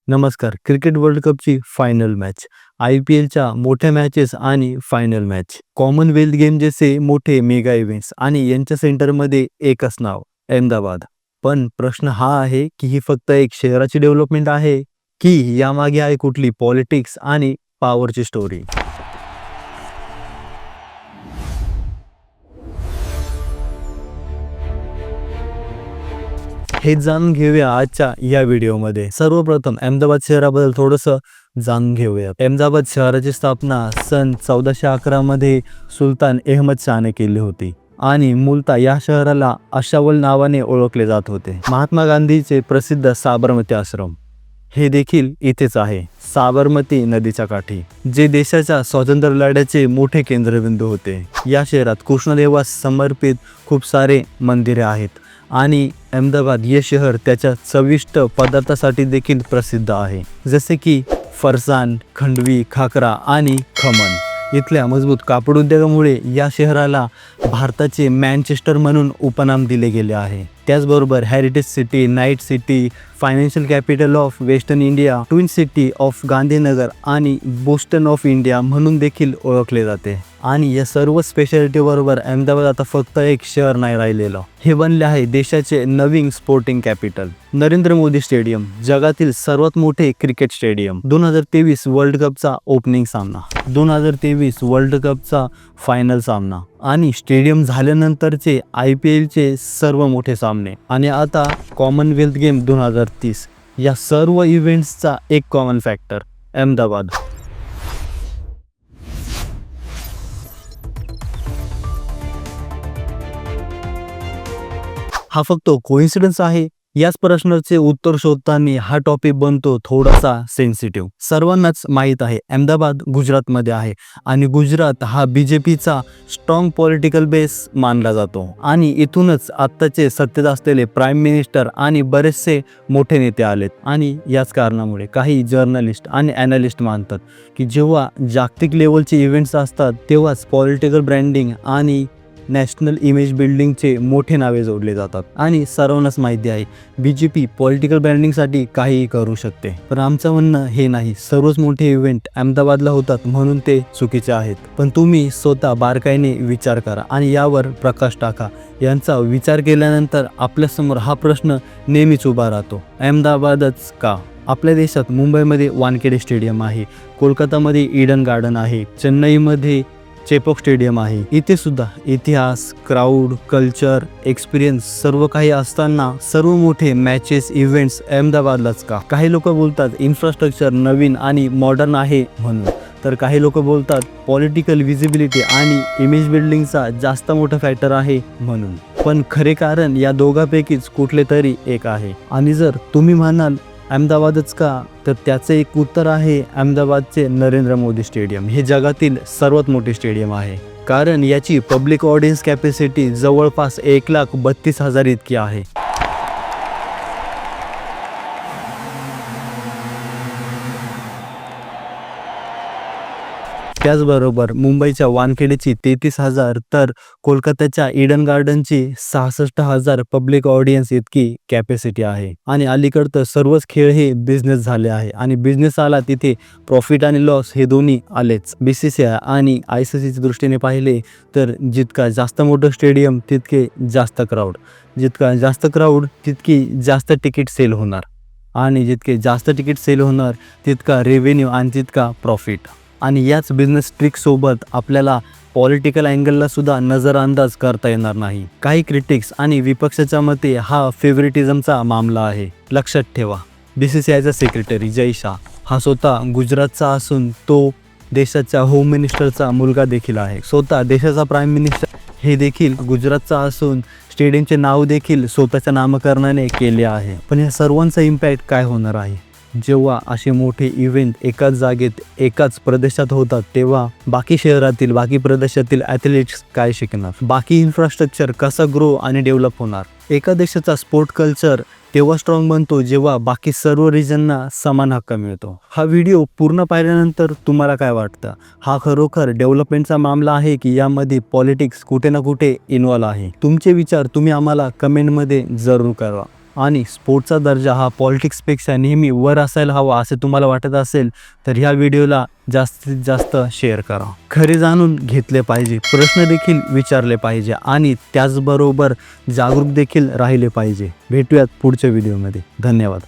नमस्कार. Cricket world कपची final match, IPLच्या मोठ्या matches आणि फायनल मॅच, कॉमनवेल्थ गेम जसे मोठे मेगा इव्हेंट्स आणि यांच्या सेंटरमध्ये एकच नाव अहमदाबाद. पण प्रश्न हा आहे की ही फक्त एक शहराची डेव्हलपमेंट आहे की यामागे आहे कुठली पॉलिटिक्स आणि पॉवरची स्टोरी. हे जाणून घेऊया आजच्या या व्हिडिओमध्ये. सर्वप्रथम अहमदाबाद शहराबद्दल थोडंसं जाणून घेऊया. अहमदाबाद शहराची स्थापना सन 1411 मध्ये सुलतान अहमद शाहने केली होती आणि मूलतः या शहराला अशावल नावाने ओळखले जात होते. महात्मा गांधीचे प्रसिद्ध साबरमती आश्रम हे देखील इथेच आहे, साबरमती नदीच्या काठी, जे देशाच्या स्वातंत्र्य लढ्याचे मोठे केंद्रबिंदू होते. या शहरात कृष्णदेवास समर्पित खूप सारे मंदिरे आहेत आणि अहमदाबाद हे शहर त्याच्या चविष्ट पदार्थासाठी देखील प्रसिद्ध आहे, जसे की फरसाण, खंडवी, खाकरा आणि खमण. इथल्या मजबूत कापड उद्योगामुळे या शहराला भारताचे मँचेस्टर म्हणून उपनाम दिले गेले आहे. त्याचबरोबर heritage city, night city, financial capital of western India, twin city of Gandhinagar आणि बोस्टन ऑफ इंडिया म्हणून देखील ओळखले जाते. आणि या सर्व स्पेशालिटी बरोबर अहमदाबाद आता फक्त एक शहर नाही राहिलेलं, हे बनले आहे देशाचे नवीन sporting capital. Narendra Modi stadium, जगातील सर्वात मोठे क्रिकेट स्टेडियम. 2023 वर्ल्ड कपचा ओपनिंग सामना, 2023 वर्ल्ड कपचा फायनल सामना आणि स्टेडियम झाल्यानंतरचे IPLचे सर्व मोठे सामने आणि आता कॉमनवेल्थ गेम 2030. या सर्व इव्हेंट्सचा एक कॉमन फॅक्टर अहमदाबाद. हा फक्त कोइन्सिडन्स आहे? याच प्रश्नाचे उत्तर शोधताना हा टॉपिक बनतो थोडासा सेन्सिटिव्ह. सर्वांनाच माहीत आहे अहमदाबाद गुजरातमध्ये आहे आणि गुजरात हा BJPचा स्ट्रॉंग पॉलिटिकल बेस मानला जातो आणि इथूनच आत्ताचे सत्तेत असलेले प्राईम मिनिस्टर आणि बरेचसे मोठे नेते आलेत. आणि याच कारणामुळे काही जर्नलिस्ट आणि ॲनालिस्ट मानतात की जेव्हा जागतिक लेवलचे इव्हेंट्स असतात तेव्हाच पॉलिटिकल ब्रँडिंग आणि नॅशनल इमेज बिल्डिंगचे मोठे नावे जोडले जातात. आणि सर्वांनाच माहिती आहे BJP पॉलिटिकल ब्रँडिंगसाठी काहीही करू शकते. पण आमचं म्हणणं हे नाही सर्वच मोठे इव्हेंट अहमदाबादला होतात म्हणून ते चुकीचे आहेत. पण तुम्ही स्वतः बारकाईने विचार करा आणि यावर प्रकाश टाका. यांचा विचार केल्यानंतर आपल्यासमोर हा प्रश्न नेहमीच उभा राहतो, अहमदाबादच का? आपल्या देशात मुंबईमध्ये वानखेडे स्टेडियम आहे, कोलकातामध्ये ईडन गार्डन आहे, चेन्नईमध्ये चेपॉक स्टेडियम आहे. इथे सुद्धा इतिहास, क्राऊड, कल्चर, एक्सपिरियन्स सर्व काही असताना सर्व मोठे मॅचेस, इव्हेंट्स अहमदाबादलाच का? काही लोक बोलतात इन्फ्रास्ट्रक्चर नवीन आणि मॉडर्न आहे म्हणून, तर काही लोक बोलतात पॉलिटिकल विजिबिलिटी आणि इमेज बिल्डिंगचा जास्त मोठा फॅक्टर आहे म्हणून. पण खरे कारण या दोघांपैकीच कुठले तरी एक आहे. आणि जर तुम्ही म्हणाल अहमदाबादच का, तर त्याचं एक उत्तर आहे अहमदाबादचे नरेंद्र मोदी स्टेडियम. हे जगातील सर्वात मोठे स्टेडियम आहे कारण याची पब्लिक ऑडियन्स कॅपॅसिटी जवळपास 1,32,000 इतकी आहे. त्याचबरोबर मुंबईच्या वानखेडेची 33,000 तर कोलकात्याच्या ईडन गार्डनची 66,000 पब्लिक ऑडियन्स इतकी कॅपॅसिटी आहे. आणि अलीकडं तर सर्वच खेळ हे बिझनेस झाले आहे आणि बिझनेस आला तिथे प्रॉफिट आणि लॉस हे दोन्ही आलेच. BCCI आणि ICCच्या दृष्टीने पाहिले तर जितका जास्त मोठं स्टेडियम तितके जास्त क्राऊड, जितका जास्त क्राऊड तितकी जास्त तिकीट सेल होणार आणि जितके जास्त तिकीट सेल होणार तितका रेव्हेन्यू आणि तितका प्रॉफिट. आणि याच बिझनेस ट्रिकसोबत आपल्याला पॉलिटिकल अँगलला सुद्धा नजरअंदाज करता येणार नाही. काही क्रिटिक्स आणि विपक्षाच्या मते हा फेवरेटिझमचा मामला आहे. लक्षात ठेवा, BCCIचा सेक्रेटरी जय शाह हा स्वतः गुजरातचा असून तो देशाच्या होम मिनिस्टरचा मुलगा देखील आहे. स्वतः देशाचा प्राईम मिनिस्टर हे देखील गुजरातचा असून स्टेडियमचे नाव देखील स्वतःच्या नामकरणाने केले आहे. पण या सर्वांचा इम्पॅक्ट काय होणार आहे? जेव्हा असे मोठे इव्हेंट एकाच जागेत एकाच प्रदेशात होतात तेव्हा बाकी शहरातील, बाकी प्रदेशातील ॲथलीट्स काय शिकणार? बाकी इन्फ्रास्ट्रक्चर कसा ग्रो आणि डेव्हलप होणार? एका देशाचा स्पोर्ट कल्चर तेव्हा स्ट्रॉंग बनतो जेव्हा बाकी सर्व रिजनना समान हक्क मिळतो. हा व्हिडिओ पूर्ण पाहिल्यानंतर तुम्हाला काय वाटतं? हा खरोखर डेव्हलपमेंटचा मामला आहे की यामध्ये पॉलिटिक्स कुठे ना कुठे इन्व्हॉल्व आहे? तुमचे विचार तुम्ही आम्हाला कमेंटमध्ये जरूर कळवा. आणि स्पोर्टचा दर्जा हा पॉलिटिक्सपेक्षा नेहमी वर असायला हवा असे तुम्हाला वाटत असेल तर ह्या व्हिडिओला जास्तीत जास्त शेअर करा. खरे जाणून घेतले पाहिजे, प्रश्न देखील विचारले पाहिजे आणि त्याचबरोबर जागरूक देखील राहिले पाहिजे. भेटूयात पुढच्या व्हिडिओमध्ये. धन्यवाद.